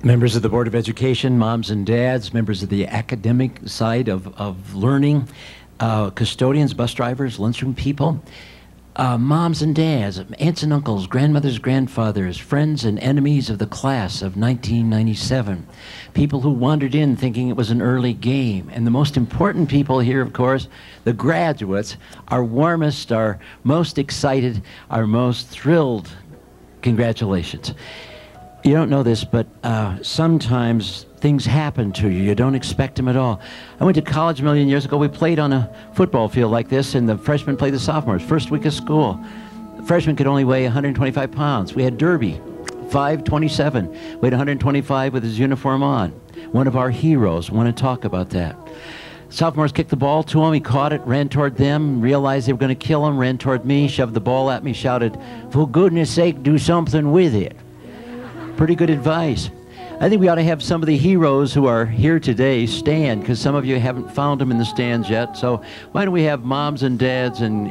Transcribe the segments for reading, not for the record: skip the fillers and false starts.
Members of the Board of Education, moms and dads, members of the academic side of learning, custodians, bus drivers, lunchroom people, moms and dads, aunts and uncles, grandmothers, grandfathers, friends and enemies of the class of 1997, people who wandered in thinking it was an early game, and the most important people here, of course, the graduates, our warmest, our most excited, our most thrilled. Congratulations. You don't know this, but sometimes things happen to you. You don't expect them at all. I went to college a million years ago. We played on a football field like this, and the freshmen played the sophomores. First week of school. The freshmen could only weigh 125 pounds. We had Derby, 5'27". Weighed 125 with his uniform on. One of our heroes. I want to talk about that. Sophomores kicked the ball to him. He caught it, ran toward them, realized they were going to kill him, ran toward me, shoved the ball at me, shouted, "For goodness sake, do something with it." Pretty good advice. I think we ought to have some of the heroes who are here today stand, because some of you haven't found them in the stands yet. So why don't we have moms and dads and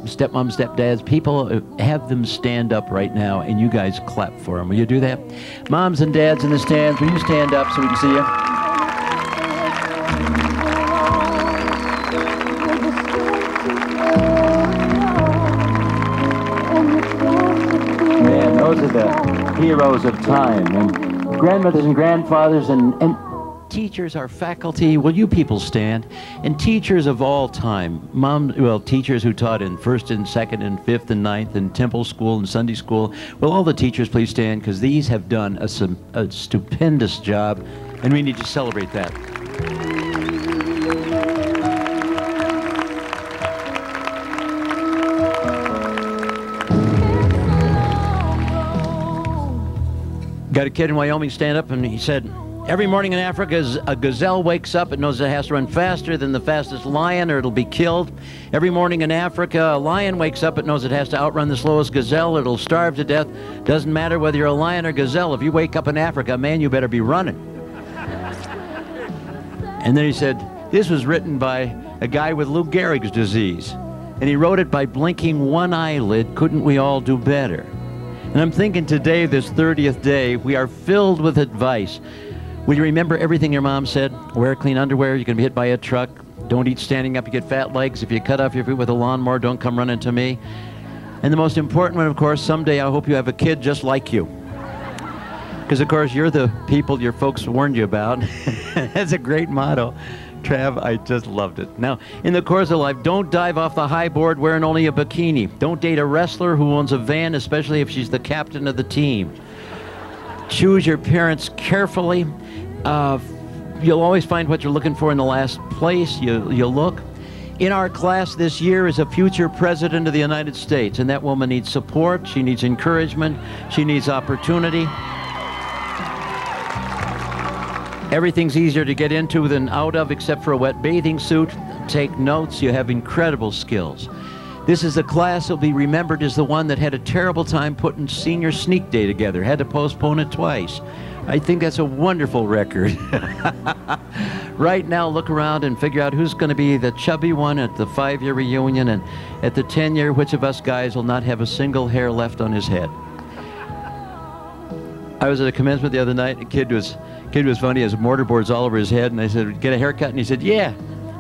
stepmoms, stepdads, people, have them stand up right now, and you guys clap for them. Will you do that? Moms and dads in the stands, will you stand up so we can see you? Man, those are the heroes of time, and grandmothers and grandfathers and teachers, our faculty. Will you people stand? And teachers of all time, teachers who taught in first and second and fifth and ninth and temple school and Sunday school. Will all the teachers please stand, because these have done a stupendous job, and we need to celebrate that. Got a kid in Wyoming stand up, and he said, every morning in Africa, a gazelle wakes up. It knows it has to run faster than the fastest lion or it'll be killed. Every morning in Africa, a lion wakes up. It knows it has to outrun the slowest gazelle. It'll starve to death. Doesn't matter whether you're a lion or gazelle. If you wake up in Africa, man, you better be running. And then he said, this was written by a guy with Lou Gehrig's disease. And he wrote it by blinking one eyelid. Couldn't we all do better? And I'm thinking today, this 30th day, we are filled with advice. Will you remember everything your mom said? Wear clean underwear, you're going to be hit by a truck. Don't eat standing up, you get fat legs. If you cut off your feet with a lawnmower, don't come running to me. And the most important one, of course, someday I hope you have a kid just like you. Because, of course, you're the people your folks warned you about. That's a great motto. Trav, I just loved it. Now, in the course of life, don't dive off the high board wearing only a bikini. Don't date a wrestler who owns a van, especially if she's the captain of the team. Choose your parents carefully. You'll always find what you're looking for in the last place you'll look. In our class this year is a future president of the United States, and that woman needs support. She needs encouragement. She needs opportunity. Everything's easier to get into than out of, except for a wet bathing suit. Take notes. You have incredible skills. This is a class that will be remembered as the one that had a terrible time putting senior sneak day together. Had to postpone it twice. I think that's a wonderful record. Right now, look around and figure out who's going to be the chubby one at the 5-year reunion, and at the 10-year, which of us guys will not have a single hair left on his head. I was at a commencement the other night. A kid was funny. He has mortarboards all over his head, and I said, get a haircut? And he said, yeah,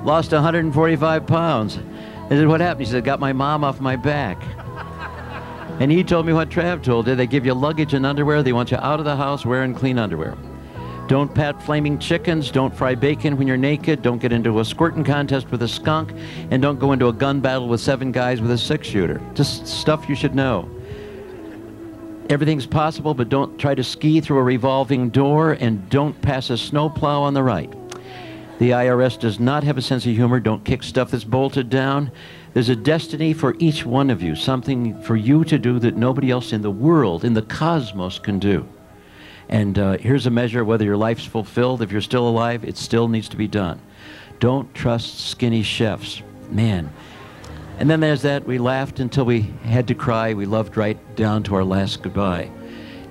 lost 145 pounds. I said, what happened? He said, got my mom off my back. And he told me what Trav told you. They give you luggage and underwear. They want you out of the house wearing clean underwear. Don't pat flaming chickens. Don't fry bacon when you're naked. Don't get into a squirting contest with a skunk. And don't go into a gun battle with 7 guys with a 6-shooter. Just stuff you should know. Everything's possible, but don't try to ski through a revolving door, and don't pass a snowplow on the right. The IRS does not have a sense of humor. Don't kick stuff that's bolted down. There's a destiny for each one of you, something for you to do that nobody else in the world, in the cosmos, can do. And here's a measure of whether your life's fulfilled. If you're still alive, it still needs to be done. Don't trust skinny chefs. Man. And then there's that, we laughed until we had to cry. We loved right down to our last goodbye.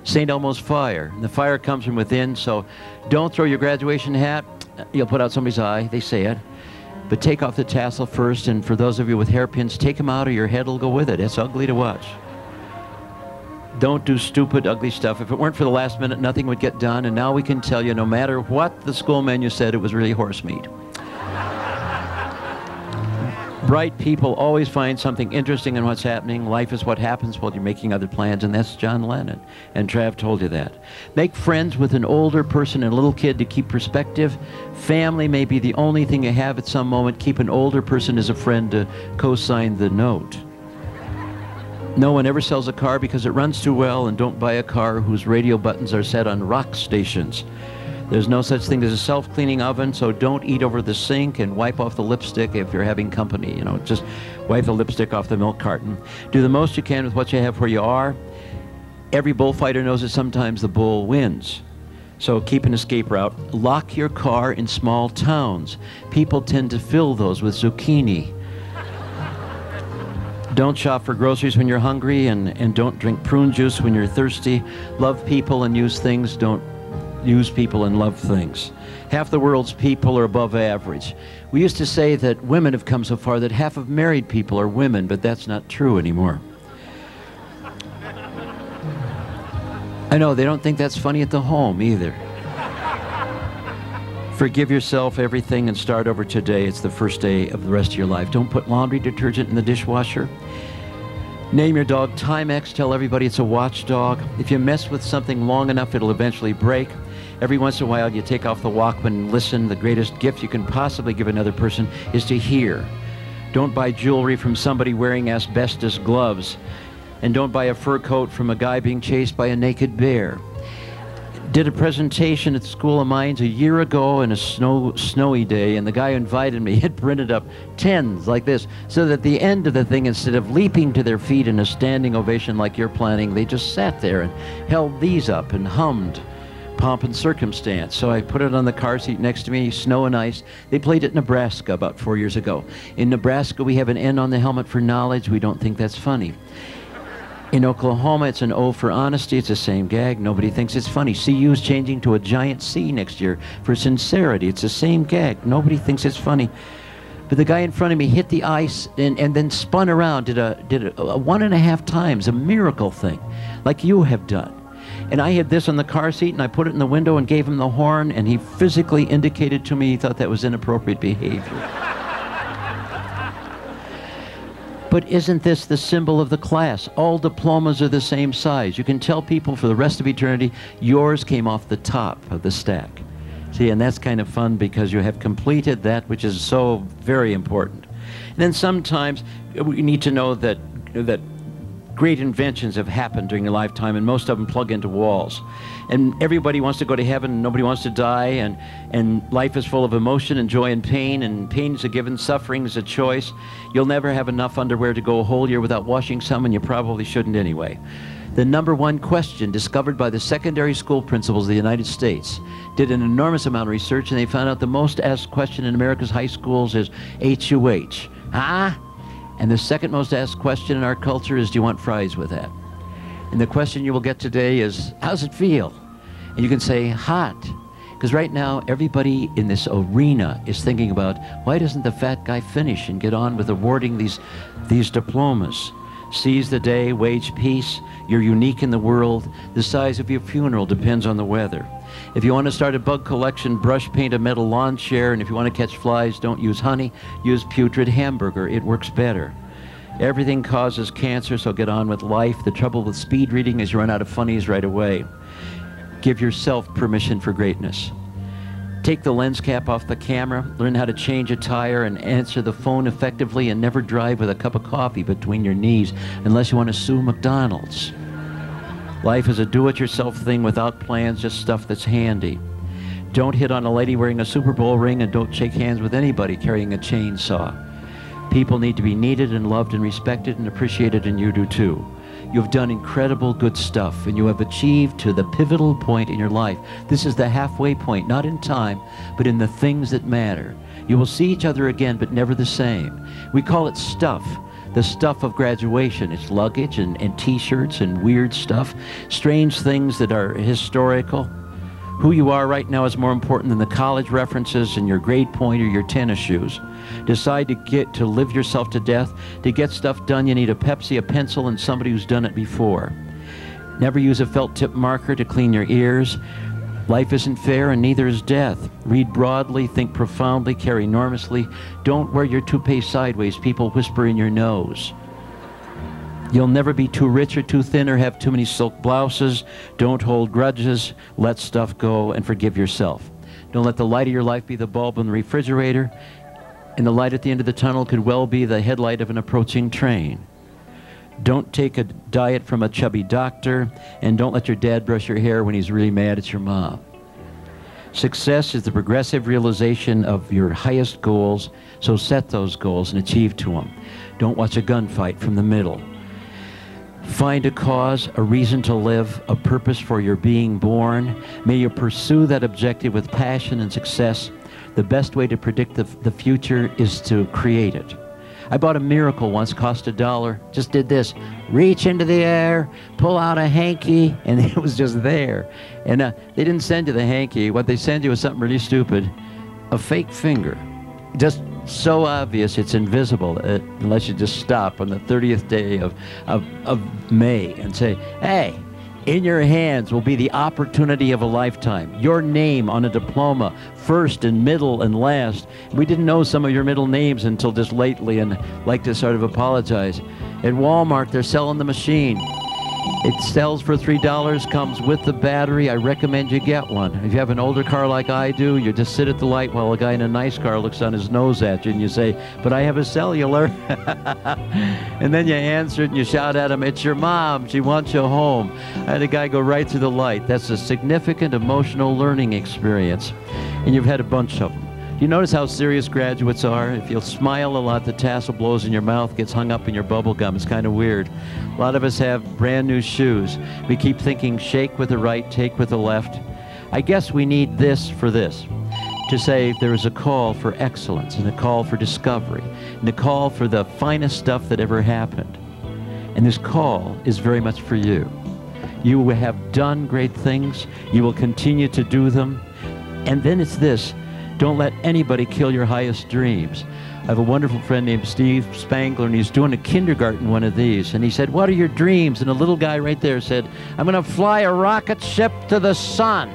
St. Elmo's fire. And the fire comes from within, so don't throw your graduation hat. You'll put out somebody's eye, they say it. But take off the tassel first, and for those of you with hairpins, take them out or your head will go with it. It's ugly to watch. Don't do stupid, ugly stuff. If it weren't for the last minute, nothing would get done. And now we can tell you, no matter what the school menu said, it was really horse meat. Bright people always find something interesting in what's happening. Life is what happens while you're making other plans, and that's John Lennon. And Trav told you that. Make friends with an older person and a little kid to keep perspective. Family may be the only thing you have at some moment. Keep an older person as a friend to co-sign the note. No one ever sells a car because it runs too well, and don't buy a car whose radio buttons are set on rock stations. There's no such thing as a self-cleaning oven, so don't eat over the sink, and wipe off the lipstick if you're having company. You know, just wipe the lipstick off the milk carton. Do the most you can with what you have where you are. Every bullfighter knows that sometimes the bull wins. So keep an escape route. Lock your car in small towns. People tend to fill those with zucchini. Don't shop for groceries when you're hungry, and don't drink prune juice when you're thirsty. Love people and use things. Don't use people and love things. Half the world's people are above average. We used to say that women have come so far that half of married people are women, but that's not true anymore. I know, they don't think that's funny at the home either. Forgive yourself everything and start over today. It's the first day of the rest of your life. Don't put laundry detergent in the dishwasher. Name your dog Timex. Tell everybody it's a watchdog. If you mess with something long enough, it'll eventually break. Every once in a while, you take off the Walkman and listen. The greatest gift you can possibly give another person is to hear. Don't buy jewelry from somebody wearing asbestos gloves. And don't buy a fur coat from a guy being chased by a naked bear. Did a presentation at the School of Mines a year ago in a snowy day, and the guy who invited me had printed up tens like this, so that at the end of the thing, instead of leaping to their feet in a standing ovation like you're planning, they just sat there and held these up and hummed Pomp and Circumstance. So I put it on the car seat next to me, Snow and Ice. They played it in Nebraska about 4 years ago. In Nebraska, we have an N on the helmet for knowledge. We don't think that's funny. In Oklahoma, it's an O for honesty. It's the same gag. Nobody thinks it's funny. CU is changing to a giant C next year for sincerity. It's the same gag. Nobody thinks it's funny. But the guy in front of me hit the ice and then spun around, did a 1.5 times, a miracle thing, like you have done. And I had this on the car seat, and I put it in the window and gave him the horn, and he physically indicated to me he thought that was inappropriate behavior. But isn't this the symbol of the class? All diplomas are the same size. You can tell people for the rest of eternity, yours came off the top of the stack. See, and that's kind of fun because you have completed that which is so very important. And then sometimes we need to know that great inventions have happened during your lifetime, and most of them plug into walls. And everybody wants to go to heaven, and nobody wants to die, and life is full of emotion and joy and pain is a given, suffering is a choice. You'll never have enough underwear to go a whole year without washing some, and you probably shouldn't anyway. The #1 question discovered by the secondary school principals of the United States did an enormous amount of research, and they found out the most asked question in America's high schools is HUH. Huh? And the second most asked question in our culture is, do you want fries with that? And the question you will get today is, how's it feel? And you can say, hot. Because right now, everybody in this arena is thinking about, why doesn't the fat guy finish and get on with awarding these diplomas? Seize the day, wage peace. You're unique in the world. The size of your funeral depends on the weather. If you want to start a bug collection, brush paint a metal lawn chair, and if you want to catch flies, don't use honey, use putrid hamburger. It works better. Everything causes cancer, so get on with life. The trouble with speed reading is you run out of funnies right away. Give yourself permission for greatness. Take the lens cap off the camera, learn how to change a tire and answer the phone effectively, and never drive with a cup of coffee between your knees unless you want to sue McDonald's. Life is a do-it-yourself thing without plans, just stuff that's handy. Don't hit on a lady wearing a Super Bowl ring, and don't shake hands with anybody carrying a chainsaw. People need to be needed and loved and respected and appreciated, and you do too. You've done incredible good stuff, and you have achieved to the pivotal point in your life. This is the halfway point, not in time, but in the things that matter. You will see each other again, but never the same. We call it stuff. The stuff of graduation. It's luggage and t-shirts and weird stuff, strange things that are historical. Who you are right now is more important than the college references and your grade point or your tennis shoes. Decide to live yourself to death. To get stuff done, you need a Pepsi, a pencil, and somebody who's done it before. Never use a felt tip marker to clean your ears. Life isn't fair and neither is death. Read broadly, think profoundly, care enormously. Don't wear your toupee sideways. People whisper in your nose. You'll never be too rich or too thin or have too many silk blouses. Don't hold grudges. Let stuff go and forgive yourself. Don't let the light of your life be the bulb in the refrigerator. And the light at the end of the tunnel could well be the headlight of an approaching train. Don't take a diet from a chubby doctor, and don't let your dad brush your hair when he's really mad at your mom. Success is the progressive realization of your highest goals, so set those goals and achieve to them. Don't watch a gunfight from the middle. Find a cause, a reason to live, a purpose for your being born. May you pursue that objective with passion and success. The best way to predict the future is to create it. I bought a miracle once, cost $1. Just did this. Reach into the air, pull out a hanky, and it was just there. And they didn't send you the hanky. What they send you is something really stupid. A fake finger. Just so obvious it's invisible unless you just stop on the 30th day of May and say, hey, in your hands will be the opportunity of a lifetime. Your name on a diploma, first and middle and last. We didn't know some of your middle names until just lately and like to sort of apologize. At Walmart, they're selling the machine. It sells for $3, comes with the battery. I recommend you get one. If you have an older car like I do, you just sit at the light while a guy in a nice car looks down his nose at you and you say, but I have a cellular. And then you answer it and you shout at him, it's your mom, she wants you home. I had a guy go right through the light. That's a significant emotional learning experience. And you've had a bunch of them. You notice how serious graduates are? If you'll smile a lot, the tassel blows in your mouth, gets hung up in your bubble gum. It's kind of weird. A lot of us have brand new shoes. We keep thinking shake with the right, take with the left. I guess we need this for this. To say there is a call for excellence and a call for discovery and a call for the finest stuff that ever happened. And this call is very much for you. You have done great things. You will continue to do them. And then it's this. Don't let anybody kill your highest dreams. I have a wonderful friend named Steve Spangler, and he's doing a kindergarten one of these. And he said, what are your dreams? And a little guy right there said, I'm going to fly a rocket ship to the sun.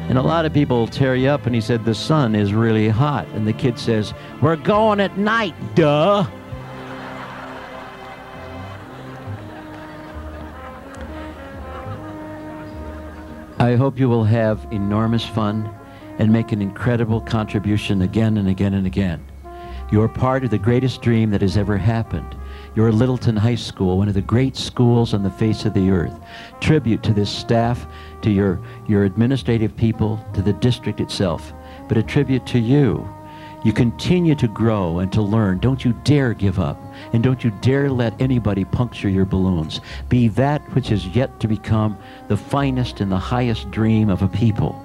And a lot of people will tear you up. And he said, the sun is really hot. And the kid says, we're going at night, duh. I hope you will have enormous fun and make an incredible contribution again and again and again. You're part of the greatest dream that has ever happened. You're Littleton High School, one of the great schools on the face of the earth. Tribute to this staff, to your administrative people, to the district itself, but a tribute to you. You continue to grow and to learn. Don't you dare give up, and don't you dare let anybody puncture your balloons. Be that which is yet to become the finest and the highest dream of a people.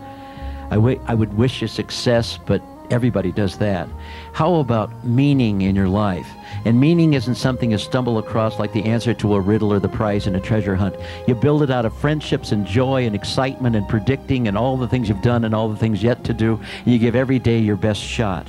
I would wish you success, but everybody does that. How about meaning in your life? And meaning isn't something you stumble across like the answer to a riddle or the prize in a treasure hunt. You build it out of friendships and joy and excitement and predicting and all the things you've done and all the things yet to do. And you give every day your best shot.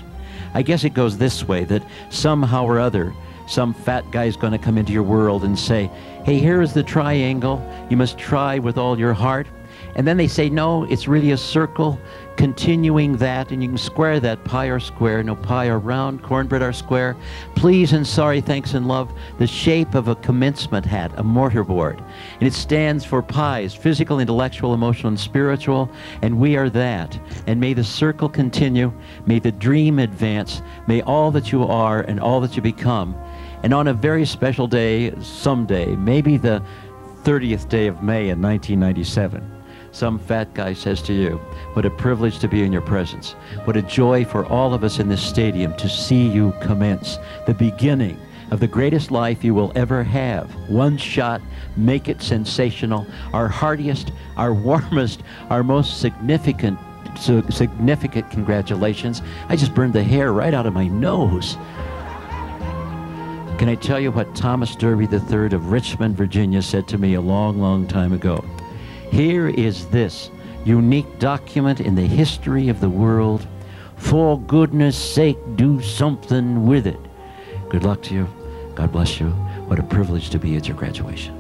I guess it goes this way, that somehow or other, some fat guy's going to come into your world and say, hey, here is the triangle. You must try with all your heart. And then they say, no, it's really a circle, continuing that, and you can square that. Pi or square, no pi or round, cornbread or square. Please and sorry, thanks and love, the shape of a commencement hat, a mortarboard. And it stands for pies, physical, intellectual, emotional, and spiritual, and we are that. And may the circle continue, may the dream advance, may all that you are and all that you become. And on a very special day, someday, maybe the 30th day of May in 1997, some fat guy says to you, what a privilege to be in your presence. What a joy for all of us in this stadium to see you commence the beginning of the greatest life you will ever have. One shot, make it sensational. Our heartiest, our warmest, our most significant congratulations. I just burned the hair right out of my nose. Can I tell you what Thomas Derby III of Richmond, Virginia said to me a long, long time ago? Here is this unique document in the history of the world. For goodness sake, do something with it. Good luck to you. God bless you. What a privilege to be at your graduation.